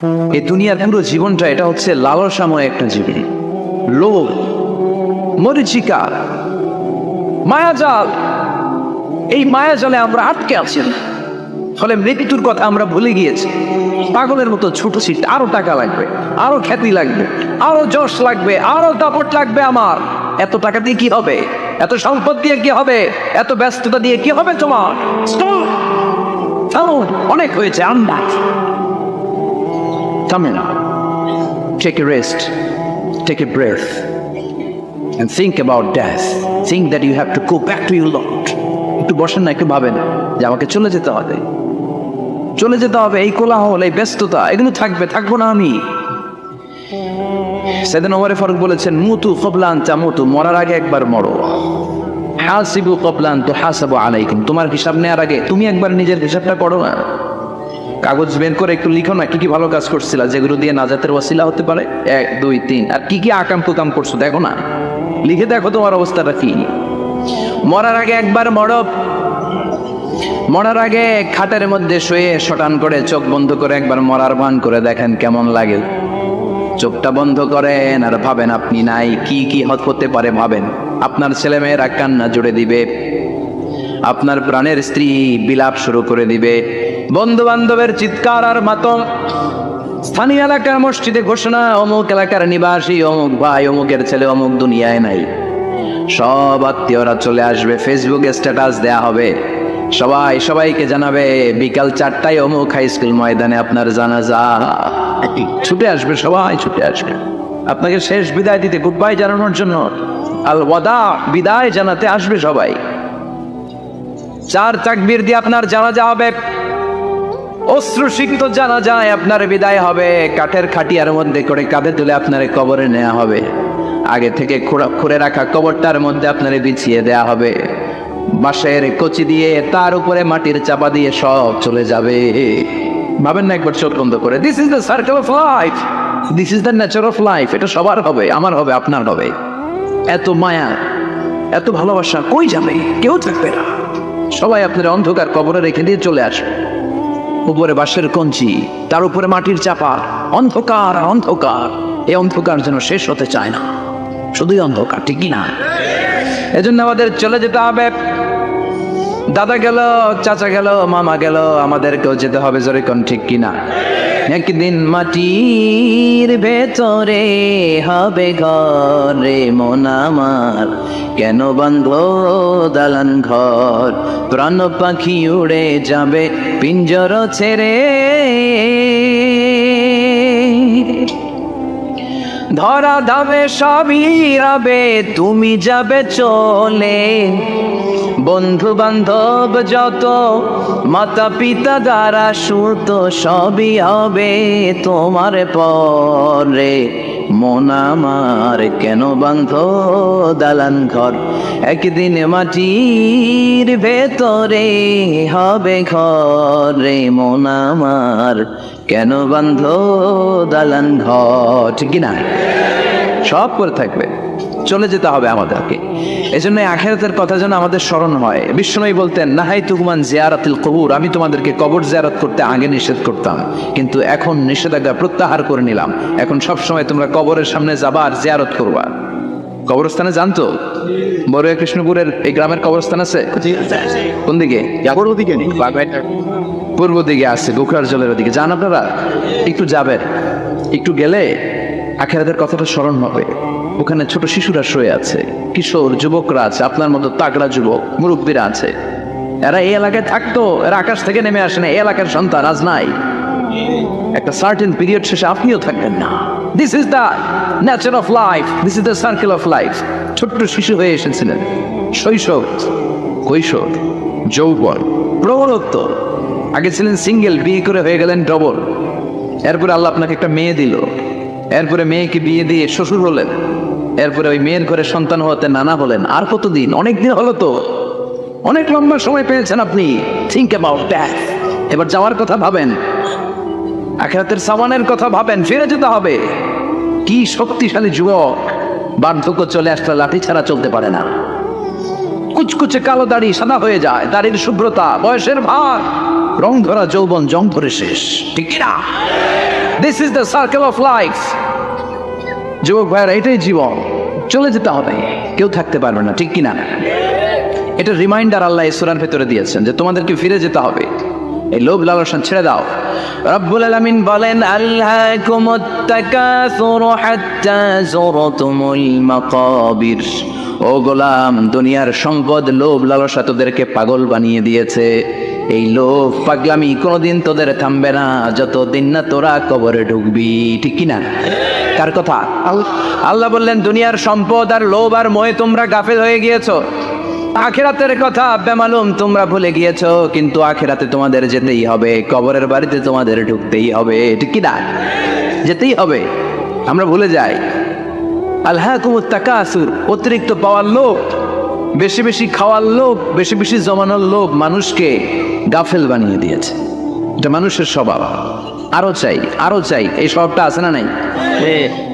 এই দুনিয়ার পুরো জীবনটা এটা হচ্ছে লালসাময় একটা জীবন, লোভ, মরিচিকা, মায়াজাল। এই মায়াজালে আমরা আটকে আছি, ফলে মৃত্যুর কথা আমরা ভুলে গিয়েছি। পাগলের মতো ছুটছি, আরো টাকা লাগবে, আরো খ্যাতি লাগবে, আরো যশ লাগবে, আরো দাপট লাগবে। আমার এত টাকা দিয়ে কি হবে? এত সম্পদ দিয়ে কি হবে? এত ব্যস্ততা দিয়ে কি হবে? তোমার অনেক হয়েছে। Come in. Take a rest. Take a breath. And think about death. Think that you have to go back to your Lord. একটু বসেন না, একটু ভাবেন যে আমাকে চলে যেতে হবে। চলে যেতে হবে। এই কোলাহল, এই ব্যস্ততা, এগুলো থাকবো না আমি। সাইয়েদনা ওমর ফারুক বলেছেন, মুতু ক্বাবলা আন তামুতু, মরার আগে একবার মরো। হাসিবু ক্বাবলা আন তুহাসাবু আলাইকুম, তোমার হিসাব নেওয়ার আগে তুমি একবার নিজের হিসাবটা করো না। কাগজ বের করে একটু লিখো না, কি কি ভালো কাজ করছিলা যেগুলো দিয়ে নাজাতের ওয়াসিলা হতে পারে। 1, 2, 3, আর কি কি আকাম কুকাম করছো দেখো না, লিখে দেখো তোমার অবস্থাটা কি। মরার আগে একবার মরো। মরার আগে খাটের মধ্যে শুয়ে শটান করে চোখ বন্ধ করে একবার মরার ভান করে দেখেন কেমন লাগে। চোখটা বন্ধ করেন আর ভাবেন আপনি নাই, কি কি হতে পারে ভাবেন। আপনার ছেলে মেয়েরা কান্না জুড়ে দিবে, আপনার প্রাণের স্ত্রী বিলাপ শুরু করে দিবে, বন্ধু বান্ধবের চিৎকার আর মাতম, স্থানীয় এলাকার মসজিদে ঘোষণা, অমুক এলাকার নিবাসী অমুক ভাই অমুকের ছেলে অমুক দুনিয়ায় নাই। সব আত্মীয়রা চলে আসবে, ফেসবুকে স্ট্যাটাস দেয়া হবে, সবাই সবাইকে জানাবে বিকাল 4টায় অমুক হাই স্কুল ময়দানে আপনার জানাজা। ছুটে আসবে, সবাই ছুটে আসবে আপনাকে শেষ বিদায় দিতে, গুড বাই জানানোর জন্য, আল ওয়াদা, বিদায় জানাতে আসবে সবাই। 4 তাকবীর দিয়ে আপনার জানাজা হবে, অশ্রুসিক্ত জানাজায় আপনার বিদায় হবে। কাঠের খাটিয়ার মধ্যে করে কাঁধে তুলে আপনার কবরে নেওয়া হবে। আগে থেকে খুঁড়ে রাখা কবরটার মধ্যে আপনার বিছিয়ে দেয়া হবে। বাঁশের কচি দিয়ে তার উপরে মাটির চাপা দিয়ে সব চলে যাবে। ভাবেন না একবার চোখ বন্ধ করে, this is the circle of life, this is the nature of life. এটা সবার হবে, আমার হবে, আপনার হবে। এত মায়া, এত ভালোবাসা কই যাবে? কেউ থাকবে না, সবাই আপনার অন্ধকার কবরে রেখে দিয়ে চলে আসবে। উপরে বাঁশের কঞ্চি, তার উপরে মাটির চাপা, অন্ধকার অন্ধকার। এই অন্ধকার যেন শেষ হতে চায় না, শুধুই অন্ধকার, ঠিক না? এজন্য আমাদের চলে যেতে হবে। দাদা গেল, চাচা গেল, মামা গেল, আমাদেরকেও যেতে হবে, জোরে কোন ঠিক কিনা? একদিন মাটির ভেতরে হবে ঘরে মন আমার, কেন বন্ধ দালান ঘর, প্রাণ পাখি উড়ে যাবে পিঞ্জর ছেড়ে, ধরা ধাবে সবই রবে, তুমি যাবে চলে। বন্ধু বান্ধব যত, মাতা পিতা দ্বারা সুত, সবই হবে তোমার পরে মন আমার, কেন বন্ধ দালান ঘর। একদিন মাটির ভেতরে হবে ঘরে মন আমার, কেন বন্ধ দালান ঘর, ঠিক না? সব করে থাকবে, চলে যেতে হবে আমাদেরকে। এই জন্য আখিরাতের কথা যেন আমাদের স্মরণ হয়। বিশ্বনবী বলতেন, নাহাইতুকুমান জিয়ারাতিল কবুর, আমি তোমাদেরকে কবর জিয়ারত করতে আগে নিষেধ করতাম, কিন্তু এখন নিষেধাজ্ঞা প্রত্যাহার করে নিলাম। এখন সব সময় তোমরা কবরের সামনে যাবা আর জিয়ারত করবা। কবরস্থানে জানতো বড়ুয়া কৃষ্ণপুরের এই গ্রামের কবরস্থান আছে কোন দিকে? পূর্ব দিকে আছে, গোখরার জলের ওদিকে। যান আপনারা, একটু যাবেন, একটু গেলে আখিরাতের কথাটা স্মরণ হবে। ওখানে ছোট শিশুরা শুয়ে আছে, কিশোর যুবকরা আছে, আপনার মতো তাগড়া যুবক মুরব্বীরা আছে। এরা এই এলাকায় থাকতো, এরা আকাশ থেকে নেমে আসে না, এই এলাকার সন্তান আজ নাই। একটা সার্টেন পিরিয়ড শেষে আপনিও থাকবেন না। This is the nature of life, this is the circle of life. ছোট্ট শিশু হয়ে এসেছিলেন, শৈশব, কৈশোর, যৌবন, প্রবলত্ব। আগে ছিলেন সিঙ্গেল, বিয়ে করে হয়ে গেলেন ডবল। এরপরে আল্লাহ আপনাকে একটা মেয়ে দিল, এরপরে মেয়েকে বিয়ে দিয়ে শ্বশুর হলেন, এরপরে ওই মেয়ের ঘরে সন্তান হতে নানা হলেন। আর কতদিন? অনেক দিন হলো তো, অনেক লম্বা সময় পেয়েছেন আপনি। Think about that. এবার যাওয়ার কথা ভাবেন, আখিরাতের সামানের কথা ভাবেন, ফিরে যেতে হবে। কি শক্তিশালী যুবক, বার্ধক্য চলে আসলে লাঠি ছাড়া চলতে পারে না। কুচকুচে কালো দাড়ি সাদা হয়ে যায়, দাড়ির শুভ্রতা, বয়সের ভার, রং ধরা যৌবন জং ধরে শেষ, ঠিক না? This is the circle of life. যুবক ভাইয়েরা, এটাই জীবন, চলে যেতে হবে, কেউ থাকতে পারবে না, ঠিক কিনা? এটা রিমাইন্ডার আল্লাহ এই সূরার ভেতরে দিয়েছেন যে তোমাদেরকে ফিরে যেতে হবে, এই লোভ লালসা ছেড়ে দাও। রব্বুল আলামিন বলেন, আল্লাকুমুত তাকাসুর হাত্তা যুরতুমুল মাকাবির। ও গোলাম, দুনিয়ার সম্পদ, লোভ লালসা তোদেরকে পাগল বানিয়ে দিয়েছে। এই লোভ পাগলামি কোনোদিন তোদের থামবে না যতদিন না তোরা কবরে ঢুকবি, ঠিক কিনা? কার কথা? আল্লাহ বললেন, দুনিয়ার সম্পদ আর লোভ আর মোহে তোমরা গাফেল হয়ে গিয়েছো। আখিরাতের কথা বেমালুম তোমরা ভুলে গিয়েছো, কিন্তু আখিরাতে তোমাদের যেতেই হবে, কবরের বাড়িতে তোমাদের ঢুকতেই হবে, ঠিক কি না? যেতেই হবে, আমরা ভুলে যাই। আলহাকুমুত তাকাসুর, অতিরিক্ত পাওয়ার লোভ, বেশি বেশি খাওয়ার লোভ, বেশি বেশি জমানোর লোভ মানুষকে গাফেল বানিয়ে দিয়েছে। এটা মানুষের স্বভাব, আরো চাই আরো চাই, এই স্বভাবটা আছে না নাই?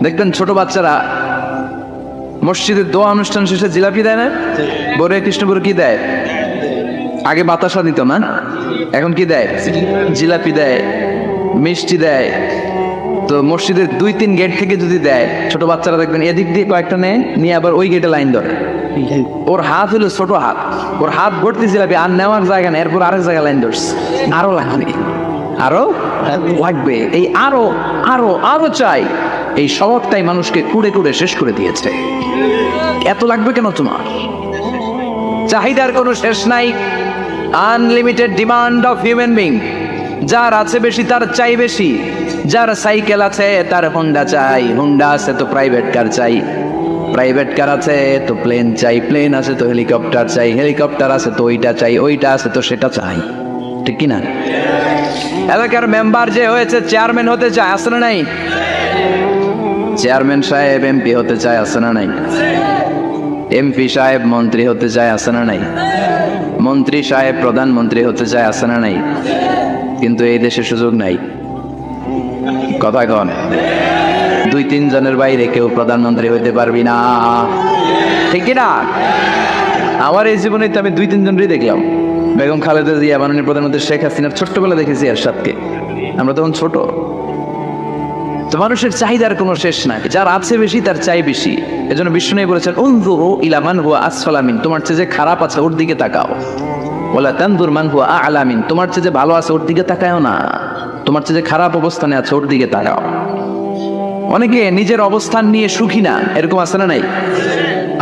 দেখবেন ছোট বাচ্চারা মসজিদের দোয়া অনুষ্ঠান শেষে জিলাপি দেয় না? বরে কৃষ্ণপুর কি দেয়? আগে বাতাসা দিত না, এখন কি দেয়? জিলাপি দেয়, মিষ্টি দেয়। তো মসজিদের 2-3 গেট থেকে যদি দেয়, ছোট বাচ্চারা দেখবেন এদিক দিয়ে কয়েকটা নেয়, নিয়ে আবার ওই গেটে লাইন ধরে। ওর হাত হলো ছোট হাত, ওর হাত ভর্তি জিলাপি, আর নেওয়ার জায়গা নেই, এরপর আরেক জায়গায় লাইন ধরছে। আরো লাগবে, আরো লাগবে, এই আরো আরো আরো চাই, এই স্বভাবটাই মানুষকে কুড়ে কুড়ে শেষ করে দিয়েছে। এত লাগবে কেন তোমার? চাহিদার কোনো শেষ নাই, unlimited demand of human being. যার আছে বেশি তার চাই বেশি, যার সাইকেল আছে তার হোন্ডা চাই, হোন্ডা আছে তো প্রাইভেট কার চাই, প্রাইভেট কার আছে তো প্লেন চাই, প্লেন আছে তো হেলিকপ্টার চাই, হেলিকপ্টার আছে তো ওইটা চাই, ওইটা আছে তো সেটা চাই, ঠিক কিনা? এলাকার মেম্বার যে হয়েছে চেয়ারম্যান হতে চায়, আছে না নাই? চেয়ারম্যান সাহেব এমপি হতে চায়, আছে না নাই? এমপি সাহেব মন্ত্রী হতে চায়, আছে না নাই? মন্ত্রী সাহেব প্রধানমন্ত্রী হতে চায়, আছে না নাই? কিন্তু এই দেশে সুযোগ নাই। কথা কন, 2-3 জনের বাইরে কেউ প্রধানমন্ত্রী হইতে পারবি না, ঠিক না? আমার এই জীবনে তো আমি 2-3 জনই দেখলাম। বেগম খালেদা জিয়া, মাননীয় প্রধানমন্ত্রী শেখ হাসিনার ছোট্টবেলা দেখেছি এরশাদকে, আমরা তখন ছোট। তো মানুষের চাহিদার কোনো শেষ নাই, যার আছে বেশি তার চাই বেশি। এজন্য বিষ্ণু বলেছেন, উনজুরু ইলা মান হুয়া আসফালা মিন, তোমার চেয়ে যে খারাপ আছে ওর দিকে তাকাও। ওয়ালা তানজুর মান হুয়া আ'লা মিন, তোমার চেয়ে যে ভালো আছে ওর দিকে তাকাও না, তোমার চেয়ে যে খারাপ অবস্থানে আছে ওর দিকে তাকাও। অনেকে নিজের অবস্থান নিয়ে সুখী না, এরকম আছে না নাই?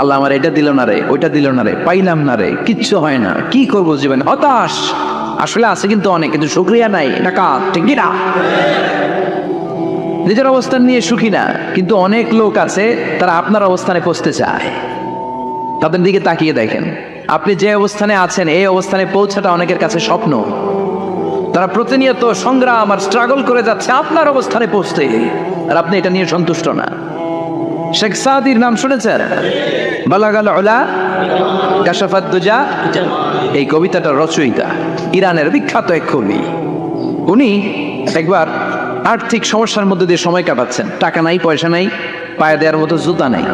আল্লাহ আমার এটা দিল না রে, ওইটা দিল না রে, পাইলাম না রে, কিচ্ছু হয় না, কি করবো জীবনে, হতাশ। আসলে আছে কিন্তু অনেক, কিন্তু শুকরিয়া নাই, টাকা, ঠিক না? নিজের অবস্থান নিয়ে সুখী না, কিন্তু অনেক লোক আছে তারা আপনার অবস্থানে পৌঁছতে চায়। তাদের দিকে তাকিয়ে দেখেন, আপনি যে অবস্থানে আছেন এই অবস্থানে পৌঁছাটা অনেকের কাছে স্বপ্ন। তারা প্রতিনিয়ত সংগ্রাম আর স্ট্রাগল করে যাচ্ছে আপনার অবস্থানে পৌঁছতে, আর আপনি এটা নিয়ে সন্তুষ্ট না। শেখ সাদির নাম শুনেছেন? বালাগাল উলা কাশাফাত দুজা, এই কবিতাটার রচয়িতা, ইরানের বিখ্যাত এক কবি। উনি একবার আর্থিক সমস্যার মধ্যে দিয়ে সময় কাটাচ্ছেন, টাকা নাই, পয়সা নাই, পায়ে দেওয়ার মতো জুতা নাই।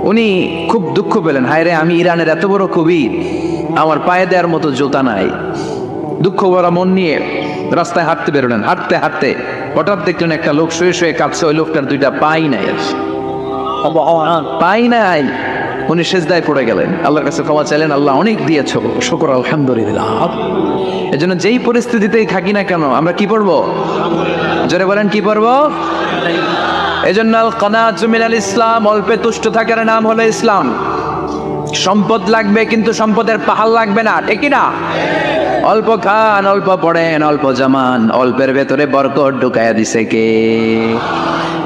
উনি খুব দুঃখ পেলেন, হায় রে, আমি ইরানের এত বড় কবি, আমার পায়ে দেওয়ার মতো জুতা নাই। দুঃখ ভরা মন নিয়ে রাস্তায় হাঁটতে বেরোলেন। হাঁটতে হাঁটতে হঠাৎ দেখলেন একটা লোক শুয়ে শুয়ে কাঁদছে, ওই লোকটার 2টা পাই নাই, পাই নাই। উনি সেজদায় পড়ে গেলেন, আল্লাহর কাছে ক্ষমা চাইলেন, আল্লাহ অনেক দিয়েছো, শুকর আলহামদুলিল্লাহ। এজন্য যেই পরিস্থিতিতেই থাকি না কেন আমরা কি পড়বো? জোরে বলেন, কি পড়বো? এজন্য আল কানাতু মিনাল ইসলাম, অল্পে তুষ্ট থাকার নাম হলো ইসলাম। সম্পদ লাগবে কিন্তু সম্পদের পাহাড় লাগবে না, ঠিক না? অল্প খান, অল্প পড়েন, অল্প জামান, অল্পের ভেতরে বরকত ঢুকায়া দিছে কে?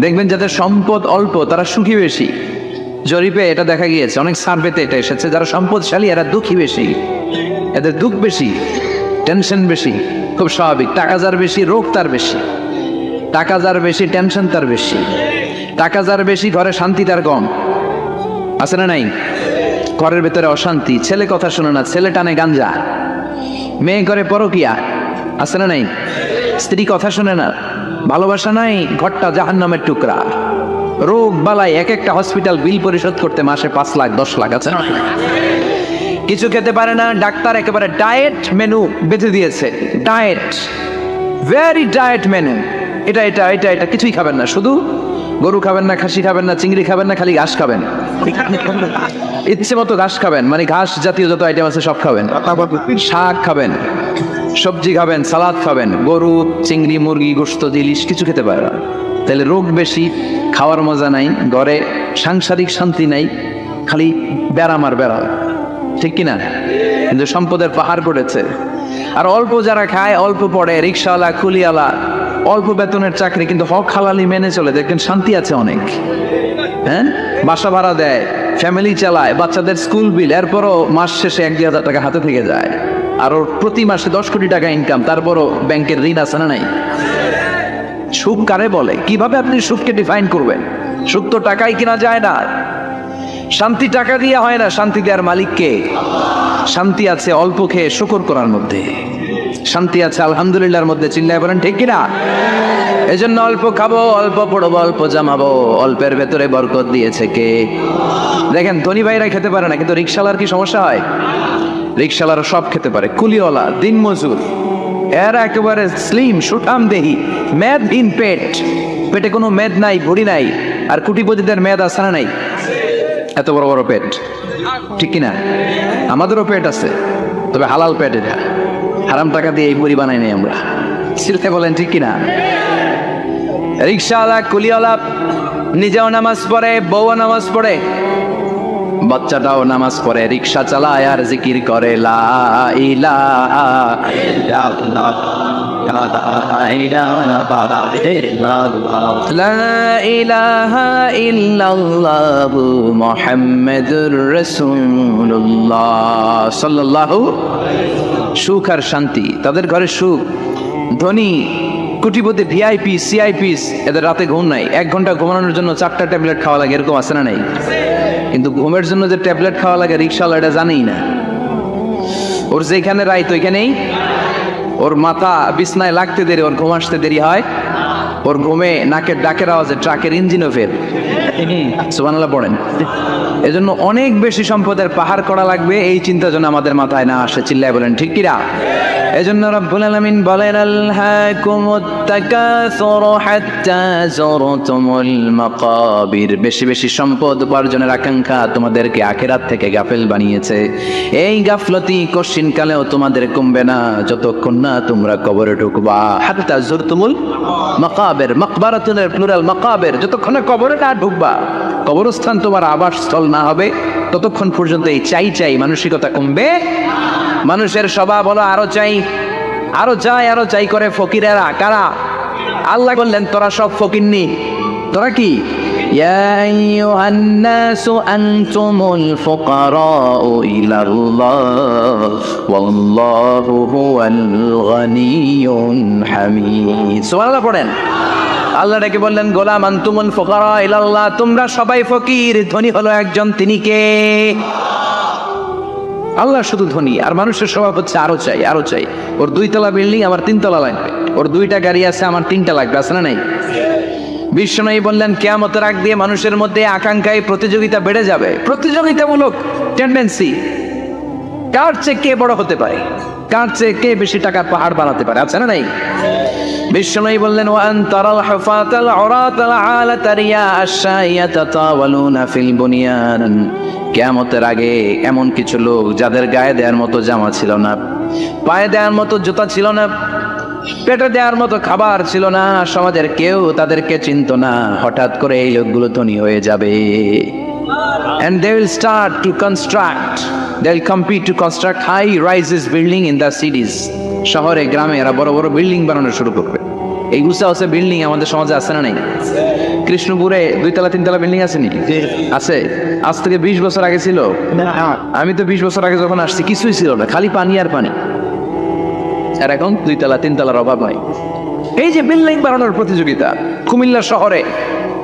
দেখবেন যাদের সম্পদ অল্প তারা সুখী বেশি। জরিপে এটা দেখা গিয়েছে, অনেক সার্ভেতে এটা এসেছে, যারা সম্পদশালী এরা দুঃখী বেশি, এদের দুঃখ বেশি, টেনশন বেশি। খুব স্বাভাবিক, টাকা যার বেশি রোগ তার বেশি, টাকা যার বেশি টেনশন তার বেশি, টাকা যার বেশি ঘরে শান্তি তার কম, আছে না নাই? ঘরের ভেতরে অশান্তি, ছেলে কথা শোনে না, ছেলে টানে গাঞ্জা, মেয়ে করে পরকিয়া, আছে না নাই? স্ত্রী কথা শোনে না, ভালোবাসা নাই, ঘরটা জাহান্নামের টুকরা। রোগ বালাই, এক একটা হসপিটাল বিল পরিশোধ করতে মাসে 5 লাখ 10 লাখ, আছে না? কিছু খেতে পারে না, ডাক্তার একেবারে ডায়েট মেনু বেঁধে দিয়েছে। ডায়েট, ভেরি ডায়েট মেনু, এটা এটা এটা এটা কিছুই খাবেন না, শুধু গরু খাবেন না, খাসি খাবেন না, চিংড়ি খাবেন না, খালি ঘাস খাবেন, ইচ্ছে মতো ঘাস খাবেন, মানে ঘাস জাতীয় যত আইটেম আছে সব খাবেন, শাক খাবেন, সবজি খাবেন, সালাদ খাবেন, গরু, চিংড়ি, মুরগি, গোশত, ইলিশ কিছু খেতে পারে না। তাহলে রোগ বেশি, খাওয়ার মজা নাই, ঘরে সাংসারিক শান্তি নাই, খালি বেড়াম আর বেড়া, ঠিক কিনা? কিন্তু সম্পদের পাহাড় পড়েছে। আর অল্প যারা খায়, অল্প পড়ে, রিক্সাওয়ালা, কুলিওয়ালা, অল্প বেতনের চাকরি, কিন্তু হক হালালি মেনে চলে, দেখবেন শান্তি আছে অনেক। হ্যাঁ, বাসা ভাড়া দেয়, ফ্যামিলি চালায়, বাচ্চাদের স্কুল বিল, এরপরও মাস শেষে 1-2 হাজার টাকা হাতে থেকে যায়। আর ওর প্রতি মাসে 10 কোটি টাকা ইনকাম, তারপরও ব্যাংকের ঋণ আছে না নাই? সুখ কারে বলে? কিভাবে আপনি সুখকে ডিফাইন করবেন? সুখ তো টাকায় কিনা যায় না, শান্তি টাকা দিয়ে হয় না, শান্তি দেওয়ার মালিক কে? শান্তি আছে অল্প খেয়ে শুকর করার মধ্যে, শান্তি আছে আলহামদুলিল্লাহর মধ্যে, চিল্লায় বলেন ঠিক কিনা? এজন্য অল্প খাবো, অল্প পড়বো, অল্প জামাবো, অল্পের ভেতরে বরকত দিয়েছে কে? দেখেন ধনী ভাইরা খেতে পারে না, কিন্তু রিক্সাওয়ালার কি সমস্যা হয়? রিক্সাওয়ালারা সব খেতে পারে, কুলিওয়ালা, দিনমজুর, এরা একেবারে স্লিম সুঠাম দেহি, মেদহীন পেট, পেটে কোনো মেদ নাই, ভুড়ি নাই। আর কোটিপতিদের মেদ আছে না নাই? এত বড় বড় পেট, ঠিক কিনা? আমাদেরও পেট আছে, তবে হালাল পেট, এটা হারাম টাকা দিয়ে এই বড়ি বানাই নাই আমরা, সিলতে বলেন ঠিক কিনা? রিক্সাওয়ালা, কুলিওয়ালা নিজেও নামাজ পড়ে, বউও নামাজ পড়ে, বাচ্চাটাও নামাজ পড়ে, রিক্সা চালায় আর জিকির করে লা ইলাহা ইল্লাল্লাহ, লা ইলাহা ইল্লাল্লাহ মুহাম্মাদুর রাসূলুল্লাহ সাল্লাল্লাহু। সুখ আর শান্তি, তাদের ঘরে সুখ। ধনী কোটিপতি, ভিআইপি, সিআইপিস, এদের রাতে ঘুম নাই, 1 ঘন্টা ঘুমানোর জন্য 4টা ট্যাবলেট খাওয়া লাগে, এরকম আছে না নাই? কিন্তু ঘুমের জন্য যে ট্যাবলেট খাওয়া লাগে রিক্সাওয়ালা এটা জানেই না। ওর যেখানে রাইত ওইখানেই, ওর মাথা বিছনায় লাগতে দেরি, ওর ঘুম আসতে দেরি হয়, ওর ঘুমে নাকের ডাকের আওয়াজে ট্রাকের ইঞ্জিনও ফেল। সুবহানাল্লাহ পড়েন। এজন্য অনেক বেশি সম্পদের পাহাড় করা লাগবে, এই চিন্তা যেন আমাদের মাথায় না আসে, চিল্লায় বলেন ঠিক কিনা? এজন্য রব্বুল আলামিন বলেন আলহাকুমুত তাকাসুরু হাত্তা যুরতুমুল মাকাবির, বেশি বেশি সম্পদ উপার্জনের আকাঙ্ক্ষা তোমাদেরকে আখিরাত থেকে গাফেল বানিয়েছে। এই গাফলতি কশিনকালেও তোমাদের কমবে না যতক্ষণ না তোমরা কবরে ঢুকবা। হাত্তা যুরতুমুল মাকাবির, মাকবারাতুনের প্লুরাল মাকাবির, যতক্ষণ না কবরে না ঢুকবা, কবরস্থান তোমার আবাসস্থল না হবে, ততক্ষণ পর্যন্ত এই চাই চাই মানসিকতা কমবে। মানুষের স্বভাব হলো আরো চাই, আরো চাই, আরো চাই করে ফকিরেরা। কারা? আল্লাহ বললেন তোরা সব ফকিরনি, তোরা কি? ইয়া আইয়ুহান নাসু আনতুমুল ফুকারাউ ইলাল্লাহ ওয়াল্লাহু হুয়াল গানিয়ুল হামিদ। সুবহানাল্লাহ পড়েন। আল্লাহ ডেকে বললেন গোলাম আনতুমুল ফুকারা ইলাল্লাহ, তোমরা সবাই ফকির, ধনী হলো একজন, তিনি কে? আল্লাহ শুধু ধনী। আর মানুষের স্বভাব হচ্ছে আরো চাই, আরো চাই। ওর 2 তলা বিল্ডিং, আমার 3 তলা লাগবে, ওর 2টা গাড়ি আছে, আমার 3টা লাগবে, আছে না নাই? বিশ্বনবী বললেন কিয়ামতের আগ দিয়ে মানুষের মধ্যে আকাঙ্ক্ষায় প্রতিযোগিতা বেড়ে যাবে, প্রতিযোগিতামূলক টেন্ডেন্সি, কার চেয়ে কে বড় হতে পারে, কার চেয়ে কে বেশি টাকার পাহাড় বানাতে পারে, আছে না নাই? বিশ্বনবী বললেন ওয়ান তারাল হুফাতাল উরাতাল আলাতা রিয়া আশ-শাইয়াতা তাওয়ালুনা ফিল বুনিয়ান, কিয়ামতের আগে এমন কিছু লোক যাদের গায়ে দেওয়ার মতো জামা ছিল না, পায়ে দেওয়ার মতো জুতা ছিল না, পেটে দেওয়ার মতো খাবার ছিল না, সমাজের কেউ তাদেরকে চিনত না, হঠাৎ করে এই লোকগুলো ধনী হয়ে যাবে। And they will start to construct, they will compete to construct high rises building in the cities. শহরে গ্রামে এরা বড় বড় বিল্ডিং বানানো শুরু করবে। এই গুছা আছে বিল্ডিং আমাদের সমাজে আছে না নাই? কৃষ্ণপুরে 2 তলা 3 তলা বিল্ডিং আছে নাকি? আছে। আজ থেকে 20 বছর আগে ছিল? আমি তো 20 বছর আগে যখন আসছি কিছুই ছিল না, খালি পানি আর পানি। আর এখন 2 তলা 3 তলার অভাব নাই। এই যে বিল্ডিং বানানোর প্রতিযোগিতা, কুমিল্লা শহরে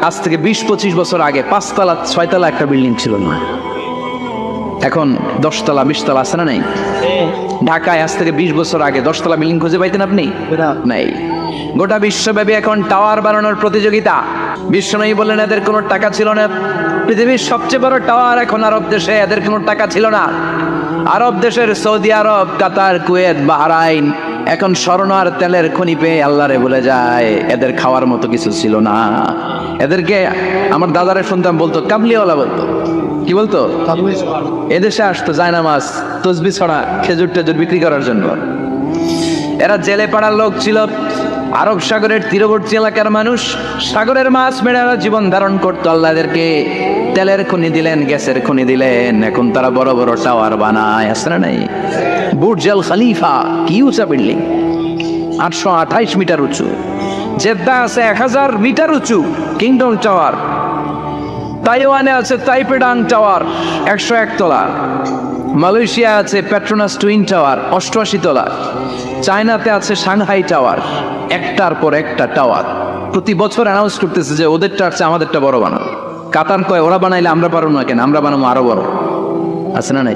আজ থেকে 20-25 বছর আগে 5 তলা 6 তলা একটা বিল্ডিং ছিল না, এখন 10 তলা 20 তলা আছে না নাই? ঢাকায় আজ থেকে 20 বছর আগে 10 তলা বিল্ডিং খুঁজে পাইতেন আপনি? নাই। গোটা বিশ্বব্যাপী এখন টাওয়ার বানানোর প্রতিযোগিতা। বিশ্বনবী বললেন এদের কোনো টাকা ছিল না, পৃথিবীর সবচেয়ে বড় টাওয়ার এখন আরব দেশে, এদের কোনো টাকা ছিল না। আরব দেশের সৌদি আরব, কাতার, কুয়েত, বাহরাইন এখন স্বর্ণ আর তেলের খনি পেয়ে আল্লাহরে ভুলে যায়। এদের খাওয়ার মতো কিছু ছিল না। এদেরকে আমার দাদারে শুনতাম বলতো কাবলিওয়ালা বলতো। কি বলতো? এদেশে আসতো জায়নামাজ, তসবি ছড়া, খেজুর টেজুর বিক্রি করার জন্য। এরা জেলে পাড়ার লোক ছিল। আরব সাগরের তীরবর্তী এলাকার মানুষ, সাগরের মাছ মেরে এরা জীবন ধারণ করতো। আল্লাহ এদেরকে তেলের খনি দিলেন, গ্যাসের খনি দিলেন। এখন তারা বড় বড় টাওয়ার বানায়, আছে না নাই? বুর্জ আল খলিফা, কি উঁচা বিল্ডিং, 828 মিটার উঁচু। জেদ্দা আছে 1000 মিটার উঁচু কিংডম টাওয়ার। তাইওয়ানে আছে তাইপেডাং টাওয়ার, 101 তলা। মালয়েশিয়া আছে পেট্রোনাস টুইন টাওয়ার, 88 তলা। চায়নাতে আছে সাংহাই টাওয়ার, একটার পর একটা টাওয়ার। প্রতি বছর অ্যানাউন্স করতেছে যে ওদেরটা আছে আমাদেরটা বড় বানাও। কাতার কয় ওরা বানাইলে আমরা পারবো না কেন, আমরা বানাবো আরো বড়। আছে না নাই?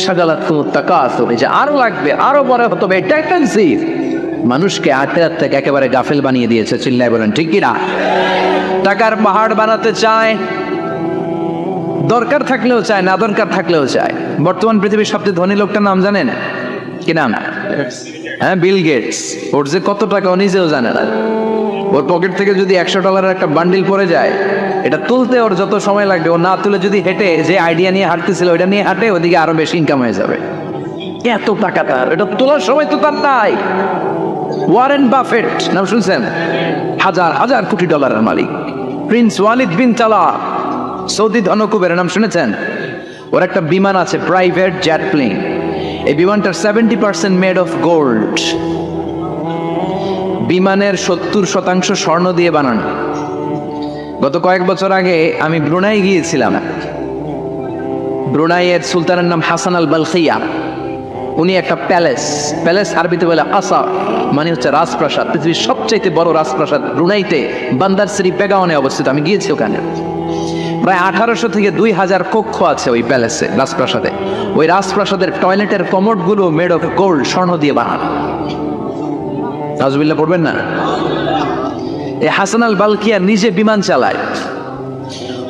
সাগালাত তাকাসুর, যে আরো লাগবে, আরো বড় হতে হবে, এটা এক্সপেন্সিভ। মানুষকে আখিরাত থেকে একেবারে গাফেল বানিয়ে দিয়েছে। চিল্লায় বলেন ঠিক কি না? টাকার পাহাড় বানাতে চায়, দরকার থাকলেও চায়, না দরকার থাকলেও চায়। বর্তমান পৃথিবীর সবচেয়ে ধনী লোকটার নাম জানেন? কি নাম? হ্যাঁ, বিল গেটস। ওর যে কত টাকা ও নিজেও জানে না। ওর পকেট থেকে যদি $100 একটা বান্ডিল পড়ে যায়, এটা তুলতে ওর যত সময় লাগবে, ও না তুলে যদি হেঁটে যে আইডিয়া নিয়ে হাঁটতেছিল ওইটা নিয়ে হাঁটে, ওদিকে আরো বেশি ইনকাম হয়ে যাবে। এত টাকা তার, এটা তোলার সময় তো তার নাই। ওয়ারেন বাফেট নাম শুনছেন? হাজার হাজার কোটি ডলারের মালিক। প্রিন্স ওয়ালিদ বিন তালাব, সৌদি ধনকুবের নাম শুনেছেন? ওর একটা বিমান আছে, প্রাইভেট জেট প্লেন। এই বিমানটার 70% মেড অফ গোল্ড। বিমানের 70% স্বর্ণ দিয়ে বানানো। গত কয়েক বছর আগে আমি ব্রুনাই গিয়েছিলাম। ব্রুনাইয়ের সুলতানের নাম হাসান আল বালখিয়া। উনি একটা প্যালেস আরবিতে বলে আসা, মানে হচ্ছে রাজপ্রাসাদ। পৃথিবীর সবচাইতে বড় রাজপ্রাসাদ ব্রুনাইতে বান্দার শ্রী বেগাওয়ানে অবস্থিত। আমি গিয়েছি ওখানে। প্রায় 1800 থেকে 2000 কক্ষ আছে ওই প্যালেসে, রাজপ্রাসাদে। ওই রাজপ্রাসাদের টয়লেটের কমোডগুলো মেড অফ গোল্ড, স্বর্ণ দিয়ে বানানো। নাউজুবিল্লাহ পড়বেন না? এই হাসান আল বালকিয়া নিজে বিমান চালায়।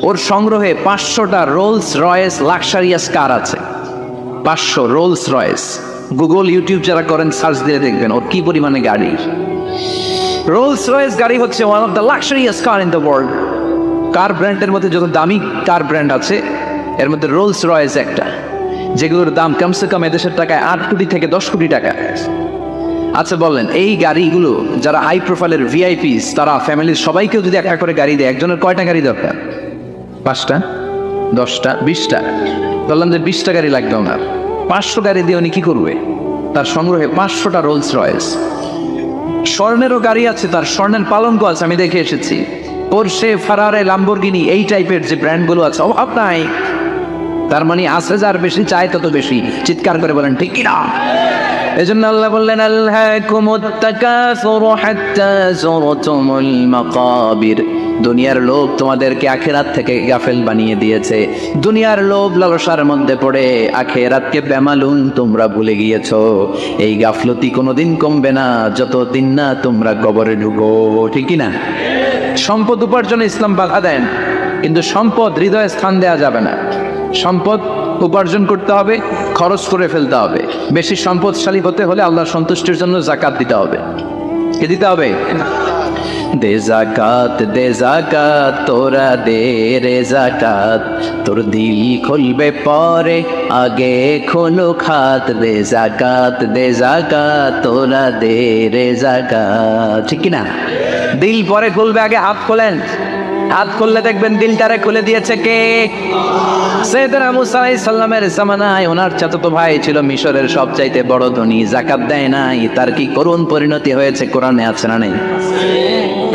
ওর সংগ্রহে 500টা রোলস রয়েস লাক্সারিয়াস কার আছে। 500 রোলস রয়েস। গুগল, ইউটিউব যারা করেন সার্চ দিয়ে দেখবেন ওর কি পরিমাণে গাড়ি। রোলস রয়েস গাড়ি হচ্ছে one of the luxurious car in the world. Car ব্র্যান্ডের মধ্যে যত দামি কার ব্র্যান্ড আছে, এর মধ্যে রোলস রয়েস একটা, যেগুলোর দাম কমসে কম এদেশের টাকায় 8 কোটি থেকে 10 কোটি টাকা। আচ্ছা বলেন, এই গাড়িগুলো যারা হাই প্রোফাইলের ভিআইপিস, তারা ফ্যামিলির সবাইকেও যদি একটা করে গাড়ি দেয়, একজনের কয়টা গাড়ি দরকার? 5টা, 10টা, 20টা। বললাম যে 20টা গাড়ি লাগবে ওনার। 500 গাড়ি দিয়ে উনি কি করবে? তার সংগ্রহে 500টা রোলস রয়েস। স্বর্ণেরও গাড়ি আছে, তার স্বর্ণের পালঙ্ক আছে, আমি দেখে এসেছি। পোরশে, ফারারে, লাম্বরগিনি, এই টাইপের যে ব্র্যান্ডগুলো আছে, অভাব নাই। তার মানে আছে, যার বেশি চায় তত বেশি। চিৎকার করে বলেন ঠিক কি না? এজন্য আল্লাহ বললেন, আলহাকুমুত তাকাসুরু হাত্তা যুরতুমুল মাকাবির। দুনিয়ার লোভ তোমাদেরকে আখিরাত থেকে গাফেল বানিয়ে দিয়েছে। দুনিয়ার লোভ লালসার মধ্যে পড়ে আখিরাতকে বেমালুম তোমরা ভুলে গিয়েছো। এই গাফলতি কোনোদিন কমবে না যতদিন না তোমরা কবরে ঢুকো। ঠিক কি না? সম্পদ উপার্জনে ইসলাম বাধা দেন, কিন্তু সম্পদ হৃদয়ে স্থান দেওয়া যাবে না। সম্পদ উপার্জন করতে হবে, খরচ করে ফেলতে হবে। বেশি সম্পদশালী হতে হলে আল্লাহর সন্তুষ্টির জন্য যাকাত দিতে হবে। কে দিতে হবে? দে জাকাত তোরা দে রে জাকাত, তোর দিল খুলবে পরে আগে খোলো খাত। দে জাকাত তোরা দে রে জাকাত। ঠিক কিনা? দিল পরে খুলবে, আগে হাত খোলেন। হাত খুললে দেখবেন দিলটারে খুলে দিয়েছে কে? সাইয়েদনা মুসা আলাইহিস সালামের জামানায় ওনার চাচাতো ভাই ছিল মিশরের সবচাইতে বড় ধনী, যাকাত দেয় নাই। তার কি করুণ পরিণতি হয়েছে কোরআনে আছে না নেই?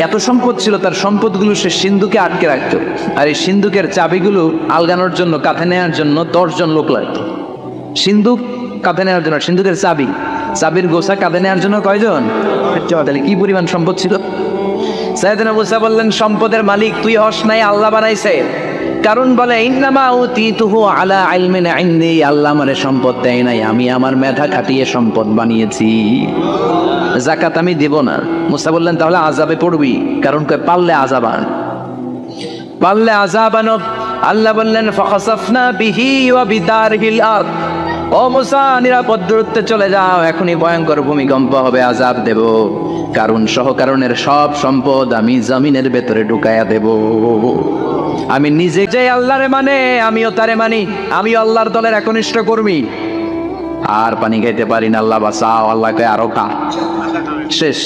এত সম্পদ ছিল, তার সম্পদগুলো সে সিন্ধুকে আটকে রাখতো। আর এই সিন্ধুকের চাবিগুলো আলগানোর জন্য, কাঁধে নেওয়ার জন্য 10 জন লোক লাগতো। সিন্ধুক কাঁধে নেওয়ার জন্য, সিন্ধুকের চাবির গোছা কাঁধে নেওয়ার জন্য কয়জন? তাহলে কি পরিমাণ সম্পদ ছিল? সাইয়েদনা মুসা বললেন, সম্পদের মালিক তুই হস নাই, আল্লাহ বানাইছে। কারণ বলে, ইন্নামা উতিতুহু আলা ইলমিন ইনদি, আল্লাহ আমারে সম্পদ দেয় নাই, আমি আমার মেধা খাটিয়ে সম্পদ বানিয়েছি। যাকাত আমি দেব না। মুসা বললেন, তাহলে আযাবে পড়বি। কারণ কয় পারলে আযাব আন, পারলে আযাব আনো। আল্লাহ বললেন, ফাখাসাফনা বিহি ওয়া বিদারিহিল আরদ, ও মুসা, নিরাপদ দূরত্বে চলে যাও, এখনই ভয়ঙ্কর ভূমিকম্প হবে, আযাব দেব। কারণ সহকারণের সব সম্পদ আমি জমিনের ভেতরে ঢুকাইয়া দেব। আমি নিজে যে আল্লাহরে মানে, আমিও তারে মানি, আমিও আল্লাহর দলের একনিষ্ঠ কর্মী। আর পানি খাইতে পারি না, আল্লাহ বাঁচাও। আল্লাহকে আরো খা। শেষ,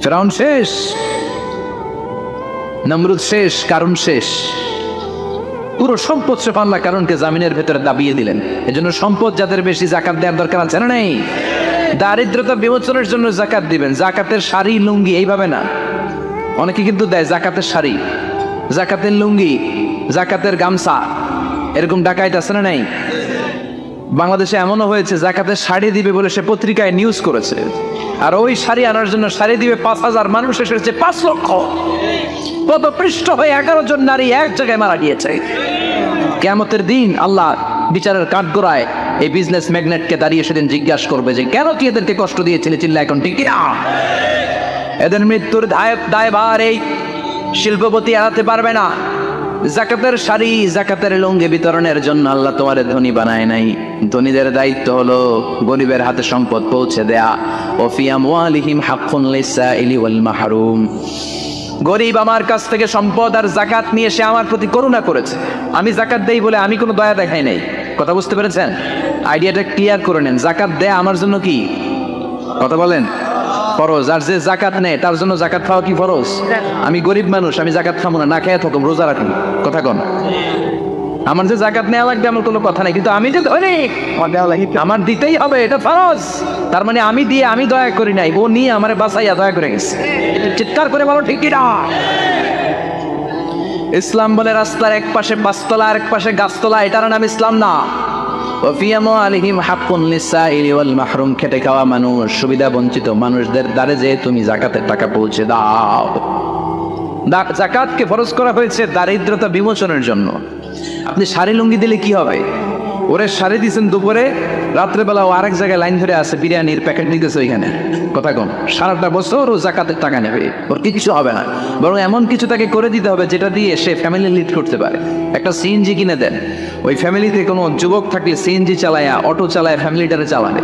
ফেরাউন শেষ, নমরুদ শেষ, কারণ শেষ। পুরো সম্পদ সে আল্লাহ কারণকে জামিনের ভেতরে দাবিয়ে দিলেন। এজন্য সম্পদ যাদের বেশি জাকাত দেওয়ার দরকার আছে না নেই? দারিদ্রতা বিমোচনের জন্য জাকাত দিবেন। জাকাতের শাড়ি লুঙ্গি এইভাবে না, অনেকে কিন্তু দেয় জাকাতের শাড়ি, জাকাতের লুঙ্গি, জাকাতের গামছা, এরকম ডাকাইত আছে না নাই? বাংলাদেশে এমনও হয়েছে জাকাতের শাড়ি দিবে বলে সে পত্রিকায় নিউজ করেছে, আর ওই শাড়ি আনার জন্য শাড়ি দিবে 5,000, মানুষ এসেছে 5 লক্ষ। কত পৃষ্ঠ হয়ে 11 জন নারী এক জায়গায় মারা গিয়েছে। কিয়ামতের দিন আল্লাহ বিচারের কাঠগড়ায় এই বিজনেস ম্যাগনেটকে দাঁড়িয়ে সেদিন জিজ্ঞাসা করবে যে কেন তুই এদেরকে কষ্ট দিয়েছিলি? চিল্লা এখন ঠিক না? এদের মৃত্যুর দায়ভার এই শিল্পপতি এড়াতে পারবে না। জাকাতের শাড়ি, জাকাতের লুঙ্গি বিতরণের জন্য আল্লাহ তোমার ধনী বানায় নাই। ধনীদের দায়িত্ব হলো গরিবের হাতে সম্পদ পৌঁছে দেয়া। ওয়া ফি আমওয়ালিহিম হাক্কুন লিসাইলি ওয়াল মাহরুম। গরিব আমার কাছ থেকে সম্পদ আর জাকাত নিয়ে সে আমার প্রতি করুণা করেছে, আমি জাকাত দেই বলে আমি কোনো দয়া দেখাই নাই। কথা বুঝতে পেরেছেন? আইডিয়াটা ক্লিয়ার করে নেন। জাকাত দেয়া আমার জন্য কি? কথা বলেন, ফরজ। আর যে জাকাত নেয় তার জন্য জাকাত খাওয়া কি ফরজ? আমি গরিব মানুষ, আমি জাকাত খাবো না, না খেয়ে থাকুম, রোজা রাখুন। কথা কন। আমার যে জাকাত নেওয়া লাগবে আমার কোনো কথা নাই, কিন্তু আমি যে ধনী আমার দিতেই হবে, এটা ফরজ। তার মানে আমি দিয়ে আমি দয়া করি নাই, ও নিয়ে আমারে বাঁচাইয়া দয়া করে গেছে। চিৎকার করে বলো ঠিক কিনা? ইসলাম বলে রাস্তার এক পাশে 5 তলা আর এক পাশে গাছতলা, এটার নাম ইসলাম না। মাহরুম, খেটে খাওয়া মানুষ, সুবিধা বঞ্চিত মানুষদের দ্বারে যে তুমি জাকাতের টাকা পৌঁছে দাও। জাকাতকে ফরজ করা হয়েছে দারিদ্রতা বিমোচনের জন্য। আপনি শাড়ি লুঙ্গি দিলে কি হবে? ওরে শাড়ি দিয়েছেন দুপুরে, রাত্রেবেলা ও আরেক জায়গায় লাইন ধরে আছে, বিরিয়ানির প্যাকেট নিতেছে ওইখানে। কথা কন, সারাটা বছর ও জাকাতের টাকা নেবে, ওর কিছু হবে না। বরং এমন কিছু তাকে করে দিতে হবে যেটা দিয়ে সে ফ্যামিলি লিড করতে পারে। একটা সিএনজি কিনে দেন, ওই ফ্যামিলিতে কোনো যুবক থাকলে সিএনজি চালায়া, অটো চালায় ফ্যামিলিটারে চালাবে।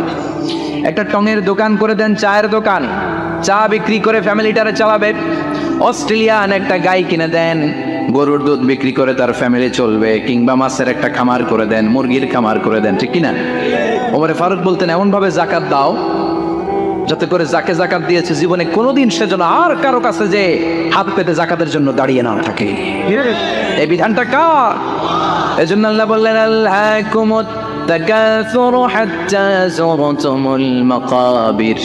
একটা টঙের দোকান করে দেন, চায়ের দোকান, চা বিক্রি করে ফ্যামিলিটারে চালাবে। অস্ট্রেলিয়ান একটা গাই কিনে দেন, গরুর দুধ বিক্রি করে তার ফ্যামিলি চলবে। কিংবা মাছের একটা খামার করে দেন, মুরগির খামার করে দেন, ঠিক কিনা? ওমরে ফারুক বলতেন এমন ভাবে জাকাত দাও যাতে করে যাকে জাকাত দিয়েছে জীবনে কোনোদিন সেজন্য আর কারো কাছে যে হাত পেতে জাকাতের জন্য দাঁড়িয়ে না থাকে। এই বিধানটা কার? এজন্য আল্লাহ বললেন আল্লাহকুমুত তাকাসুরু হাত্তা যুরতুমুল মাকাবির।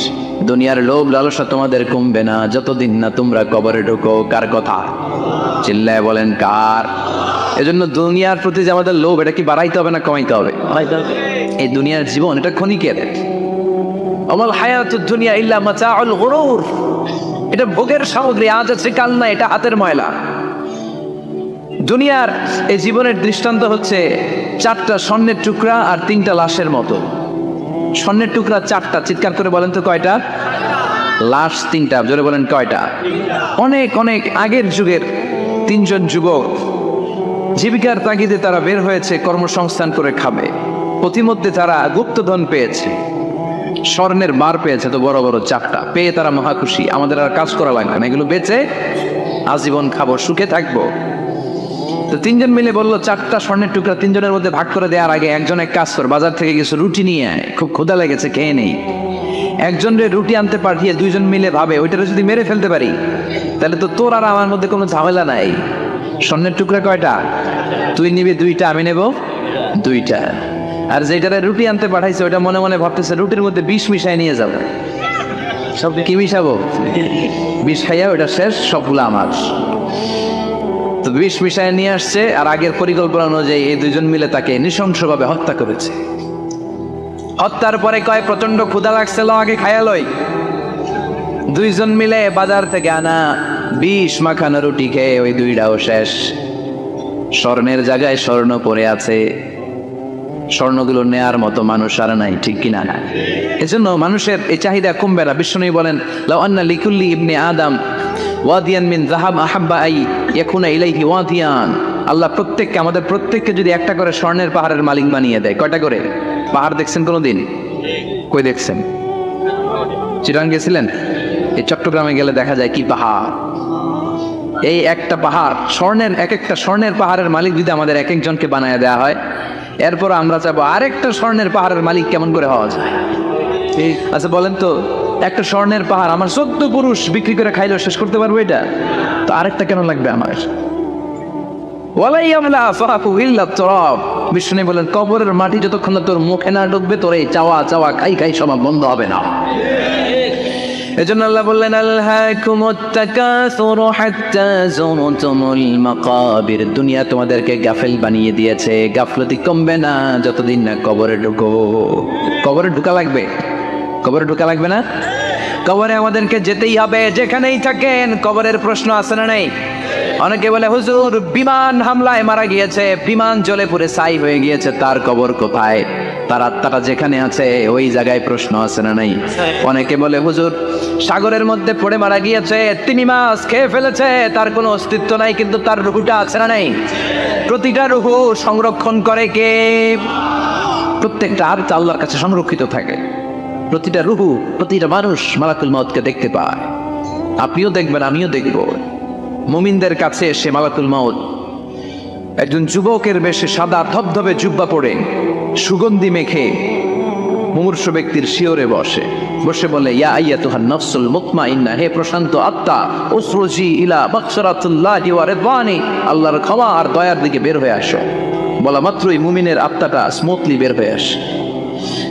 দুনিয়ার লোভ লালসা তোমাদের কমবে না যতদিন না তোমরা কবরে ঢোকো। কার কথা? চিল্লায় বলেন কার? এজন্য দুনিয়ার প্রতি যে আমাদের লোভ, এটা কি বাড়াইতে হবে না কমাইতে হবে? এই দুনিয়ার জীবন এটা ক্ষণিকের। আমাল হায়াতুদ দুনিয়া ইল্লা মাতাউল গুরুর। এটা ভোগের সামগ্রী, আজ আছে কাল না, এটা হাতের ময়লা। দুনিয়ার এই জীবনের দৃষ্টান্ত হচ্ছে 4টা স্বর্ণের টুকরা আর 3টা লাশের মতো। স্বর্ণের টুকরা 4টা, চিৎকার করে বলেন তো কয়টা? লাশ 3টা, জোরে বলেন কয়টা? অনেক অনেক আগের যুগের 3 জন যুবক জীবিকার তাগিদে তারা বের হয়েছে কর্মসংস্থান করে খাবে। প্রতিমধ্যে তারা গুপ্তধন পেয়েছে, স্বর্ণের বার পেয়েছে, তো বড় বড় 4টা পেয়ে তারা মহাখুশি। আমাদের আর কাজ করা লাগবে না, এগুলো বেচে আজীবন খাবো, সুখে থাকবো। তো 3 জন মিলে বললো 4টা স্বর্ণের টুকরা 3 জনের মধ্যে ভাগ করে দেওয়ার আগে একজন এক কাজ কর, বাজার থেকে কিছু রুটি নিয়ে আয়, খুব ক্ষুধা লেগেছে, খেয়ে নেই। একজনের রুটি আনতে পাঠিয়ে 2 জন মিলে ভাবে ওইটারে যদি মেরে ফেলতে পারি তাহলে তো তোর আর আমার মধ্যে কোনো ঝামেলা নাই। স্বর্ণের টুকরা কয়টা? তুই নিবি 2টা, আমি নেব 2টা। আর যেটারে রুটি আনতে পাঠাইছে ওইটা মনে মনে ভাবতেছে রুটির মধ্যে বিষ মিশাই নিয়ে যাবো। সব কি মিশাবো? বিষ খাইয়া ওইটা শেষ, সবগুলো আমার। তো বিষ মিশায় নিয়ে আসছে, আর আগের পরিকল্পনা অনুযায়ী এই 2 জন মিলে তাকে নৃশংসভাবে হত্যা করেছে। হত্যার পরে কয় প্রচন্ড ক্ষুধা লাগছিল, আগে খায়া লই। 2 জন মিলে বাজার থেকে আনা বিষ মাখানো রুটি খেয়ে ওই 2টাও শেষ। স্বর্ণের জায়গায় স্বর্ণ পড়ে আছে, স্বর্ণগুলো নেয়ার মতো মানুষ আর নাই, ঠিক কিনা? না, এজন্য মানুষের এই চাহিদা কমবে না। বিষ্ণু বলেন লাউ আন্না লিকুল্লি ইবনে আদম ওয়াদিয়ান মিন যাহাব আহাব্বা আই ইয়াকুনা ইলাইহি ওয়াদিয়ান। আল্লাহ প্রত্যেককে, আমাদের প্রত্যেককে যদি একটা করে স্বর্ণের পাহাড়ের মালিক বানিয়ে দেয়, কয়টা করে? পাহাড় দেখছেন কোনোদিন? কই দেখছেন? চিটাং গেছিলেন? এই চট্টগ্রামে গেলে দেখা যায় কি পাহাড়। এই একটা পাহাড় স্বর্ণের, এক একটা স্বর্ণের পাহাড়ের মালিক যদি আমাদের এক একজনকে বানায় দেওয়া হয়, এরপর আমরা চাবো আরেকটা স্বর্ণের পাহাড়ের মালিক কেমন করে হওয়া যায়। আচ্ছা বলেন তো, একটা স্বর্ণের পাহাড় আমার 14 পুরুষ বিক্রি করে খাইলেও শেষ করতে পারবো এটা? তো আরেকটা কেন লাগবে আমার? বিষ্ণু বলেন, কবরের মাটি যতক্ষণ না তোর মুখে না ঢুকবে, তোর এই চাওয়া চাওয়া খাই খাই সব বন্ধ হবে না। এজন্য আল্লাহ বললেন, আলহাকুমুত তাকাসুরু হাত্তা যুরতুমুল মাকাবির। দুনিয়া তোমাদেরকে গাফেল বানিয়ে দিয়েছে, গাফলতি কমবে না যতদিন না কবরে ঢুকো। কবরে ঢুকা লাগবে, কবরে ঢুকা লাগবে না? কবরে আমাদেরকে যেতেই হবে, যেখানেই থাকেন। কবরের প্রশ্ন আছে না নাই? অনেকে বলে, হুজুর বিমান হামলায় মারা গিয়েছে, বিমান জ্বলে পুড়ে ছাই হয়ে গিয়েছে, তার কবর কোথায়? তার আত্মাটা যেখানে আছে ওই জায়গায় প্রশ্ন আছে না নাই? অনেকে বলে, হুজুর সাগরের মধ্যে পড়ে মারা গিয়েছে, তিনি মাছ খেয়ে ফেলেছে, তার কোনো অস্তিত্ব নাই, কিন্তু তার রুহুটা আছে না নাই? প্রতিটা রুহু সংরক্ষণ করে কে? প্রত্যেকটা আত্মা আল্লাহর কাছে সংরক্ষিত থাকে। প্রতিটা রুহু, প্রতিটা মানুষ মালাকুল মউতকে দেখতে পায়। আপনিও দেখবেন, আমিও দেখব। মুমিনদের কাছে এসে মালাকুল মউত একজন যুবকের বেশে সাদা ধবধবে জুব্বা পরে সুগন্ধি মেখে মুমূর্ষ ব্যক্তির শিয়রে বসে বসে বলে, ইয়া আইয়াতুহান নাফসুল মুতমাইন্না, হে প্রশান্ত আত্মা, উসরুজি ইলা মাগফিরাতুল্লাহি ওয়া রিদওয়ানি, আল্লাহর ক্ষমা আর দয়ার দিকে বের হয়ে আসো। বলা মাত্রই মুমিনের আত্মাটা স্মুথলি বের হয়ে আসে।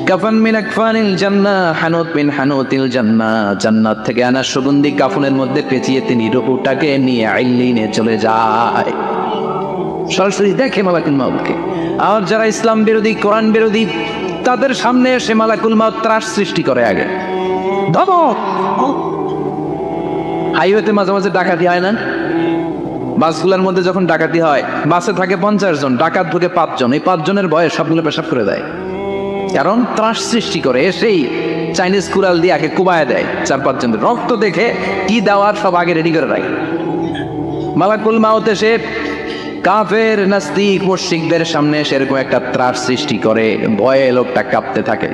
কাফান মিন আকফানিল জান্নাহ, হানুত মিন হানুতিল জান্নাহ, জান্নাত থেকে আনা সুগন্ধি কাফনের মধ্যে পেঁচিয়ে তিনি রূহটাকে নিয়ে আইলিনে চলে যায়। সরাসরি দেখে মালাকুল মউতকে। আর যারা ইসলাম বিরোধী, কোরআন বিরোধী, তাদের সামনে এসে মালাকুল মউত ত্রাস সৃষ্টি করে। আগে ধমক। হাইওয়েতে মাঝে মাঝে ডাকাতি হয় না? বাসগুলোর মধ্যে যখন ডাকাতি হয়, বাসে থাকে 50 জন, ডাকাত ঢুকে 5 জন, এই 5 জনের বয়স সবগুলো পেশাব করে দেয়। কারণ ত্রাস সৃষ্টি করে। এসেই চাইনিজ কুড়াল দিয়ে আগে কুবায় দেয় 4-5 জনের। রক্ত দেখে কি দেওয়ার সব আগে রেডি করে রাখে। মালাকুল মউত এসে কাফের নাস্তিক মুশরিকদের সামনে সেরকম একটা ত্রাস সৃষ্টি করে। ভয়ে লোকটা কাঁপতে থাকে।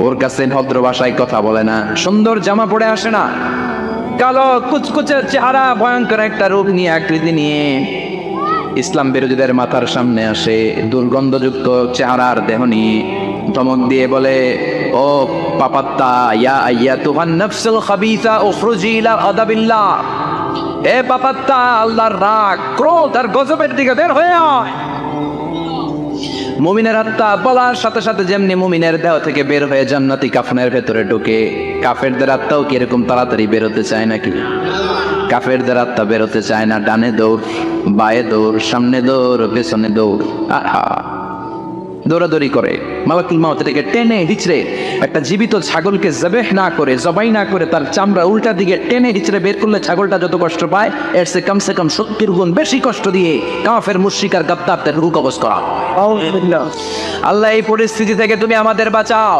ওর কাছে ভদ্র ভাষায় কথা বলে না, সুন্দর জামা পরে আসে না, কালো কুচকুচে চেহারা, ভয়ঙ্কর একটা রূপ নিয়ে, আকৃতি নিয়ে ইসলাম বিরোধীদের মাথার সামনে আসে। দুর্গন্ধযুক্ত চেহারার দেহ নিয়ে ধমক দিয়ে বলে, ও পাপাত্তা, ইয়া আইয়াতুহান নাফসুল খাবিসা উখরুজি ইলা গাদাবিল্লাহ, এ পাপাত্তা, আল্লাহর রাগ, ক্রোধ আর গজবের দিকে বের হয়ে আয়। মুমিনের আত্মা বলার সাথে সাথে যেমনি মুমিনের দেহ থেকে বের হয়ে জান্নাতি কাফনের ভেতরে ঢুকে, কাফেরদের আত্মাও কি এরকম তাড়াতাড়ি বেরোতে চায় নাকি? কাফেরদের আত্মা বেরোতে চায় না। ডানে দৌড়, বায়ে দৌড়, সামনে দৌড়, পেছনে দৌড়, আহা দৌড়াদৌড়ি করে। মালাকুল মউত এটাকে টেনে হিচড়ে, একটা জীবিত ছাগলকে জবেহ না করে, জবাই না করে, তার চামড়া উল্টা দিকে টেনে হিচড়ে বের করলে ছাগলটা যত কষ্ট পায়, এর সে কম 70 গুণ বেশি কষ্ট দিয়ে কাফের মুশরিক আর গাদ্দারদের রূহ কবজ করা। আল্লাহ এই পরিস্থিতি থেকে তুমি আমাদের বাঁচাও।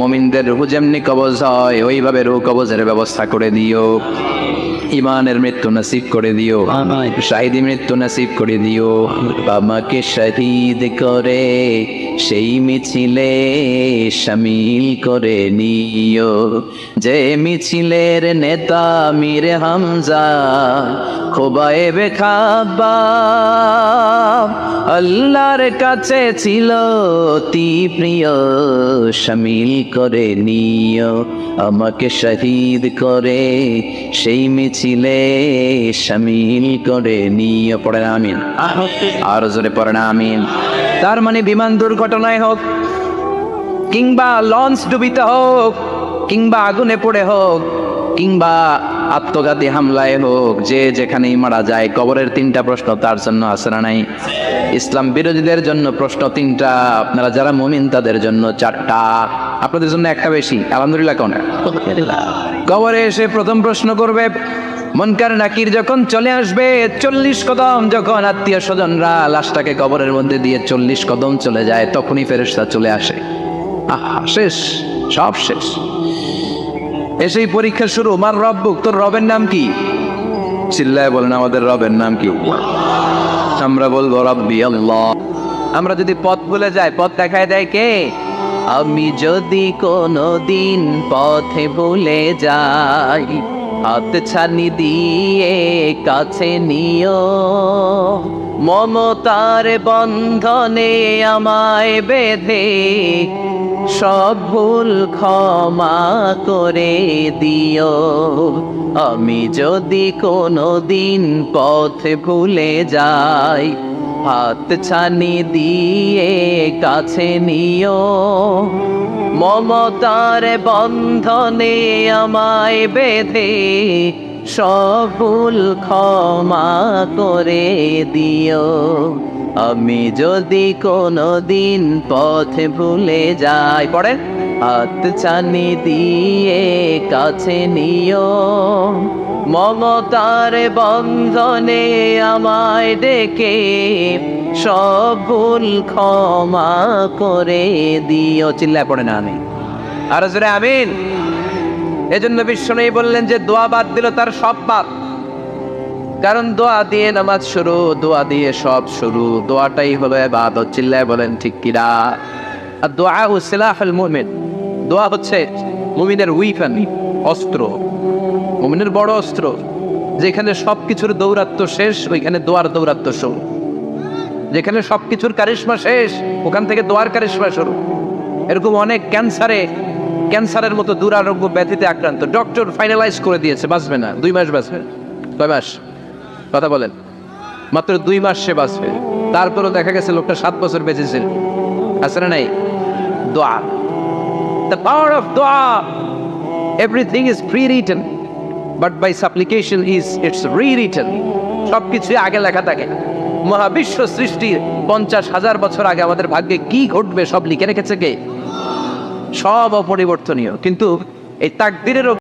মুমিনদের রূহ যেমনি কবজ হয়, ওইভাবে রূহ কবজের ব্যবস্থা করে দিও। ইমানের মৃত্যু নসিব করে দিও, শাহিদি মৃত্যু নসিব করে দিও। আমাকে শহীদ করে সেই মিছিলে শামিল করে নিও, যে মিছিলের নেতা মীর হামজা খোবায়েবে খাব্বাব, আল্লাহর কাছে ছিল অতি প্রিয়, শামিল করে নিও। আমাকে শহীদ করে সেই মিছিলে শামিল করে নিও। পড়েন আমিন। আর জোরে পড়েন আমিন। তার মানে বিমান দুর্ঘটনায় হোক, কিংবা লঞ্চ ডুবিতে হোক, কিংবা আগুনে পড়ে হোক, কিংবা আত্মঘাতী হামলায় হোক, যে যেখানেই মারা যায়, কবরের 3টা প্রশ্ন তার জন্য আছে না নাই? ইসলাম বিরোধীদের জন্য প্রশ্ন 3টা, আপনারা যারা মুমিন তাদের জন্য 4টা, আপনাদের জন্য একটা বেশি। আলহামদুলিল্লাহ। কোন কবরে এসে প্রথম প্রশ্ন করবে, মুনকার নাকির যখন চলে আসবে, 40 কদম যখন আত্মীয় স্বজনরা লাশটাকে কবরের মধ্যে দিয়ে 40 কদম চলে যায়, তখনই ফেরেশতা চলে আসে। আহা, শেষ, সব শেষ। এসেই পরীক্ষা শুরু। মার রব্বুক, তোর রবের নাম কি? চিল্লায় বলেন, আমাদের রবের নাম কি? আমরা বলবো রব্বি আল্লাহ। আমরা যদি পথ ভুলে যাই, পথ দেখায় দেয় কে? আমি যদি কোনো দিন পথে ভুলে যাই, হাত ছানি দিয়ে কাছে নিও, মমতার বন্ধনে আমায় বেঁধে সব ভুল ক্ষমা করে দিও। আমি যদি কোনো দিন পথে ভুলে যাই, হাত ছানি দিয়ে কাছে নিও, মমতার বন্ধনে আমায় বেঁধে সব ভুল ক্ষমা করে দিও। আমি যদি কোনো দিন পথে ভুলে যাই, পড়েন, হাত ছানি দিয়ে কাছে নিও, মমতার বন্ধনে আমায় ডেকে সব ভুল ক্ষমা করে দিও। চিল্লায় পড়ে না আমি আর জোরে আমিন। এজন্য বিশ্বনবী বললেন যে দোয়া বাদ দিল তার সব পাপ। কারণ দোয়া দিয়ে নামাজ শুরু, দোয়া দিয়ে সব শুরু, দোয়াটাই হলো ইবাদত। চিল্লায় বলেন ঠিক কিনা? আর দোয়া সিলাহুল মুমিন, দোয়া হচ্ছে মুমিনের উইপেন, অস্ত্র, মুমিনের বড় অস্ত্র। যেখানে সবকিছুর দৌরাত্ম্য শেষ, ওইখানে দোয়ার দৌরাত্ম্য শুরু। যেখানে সবকিছুর কারিশমা শেষ, ওখান থেকে দোয়ার কারিশমা শুরু। এরকম অনেক ক্যান্সারের মতো দুরারোগ্য ব্যাধিতে আক্রান্ত, ডক্টর ফাইনালাইজ করে দিয়েছে বাঁচবে না, 2 মাস বাঁচবে। কয় মাস? কথা বলেন। মাত্র 2 মাস সে বাঁচবে। তারপরও দেখা গেছে লোকটা 7 বছর বেঁচেছিল। আছে না নাই? দোয়া, the power of দোয়া। everything is pre-written but by supplication it's rewritten। সবকিছু আগে লেখা থাকে। মহাবিশ্ব সৃষ্টির 50,000 বছর আগে আমাদের ভাগ্যে কি ঘটবে সব লিখে রেখেছে কে? সব অপরিবর্তনীয়। কিন্তু এই তাকদীরেরও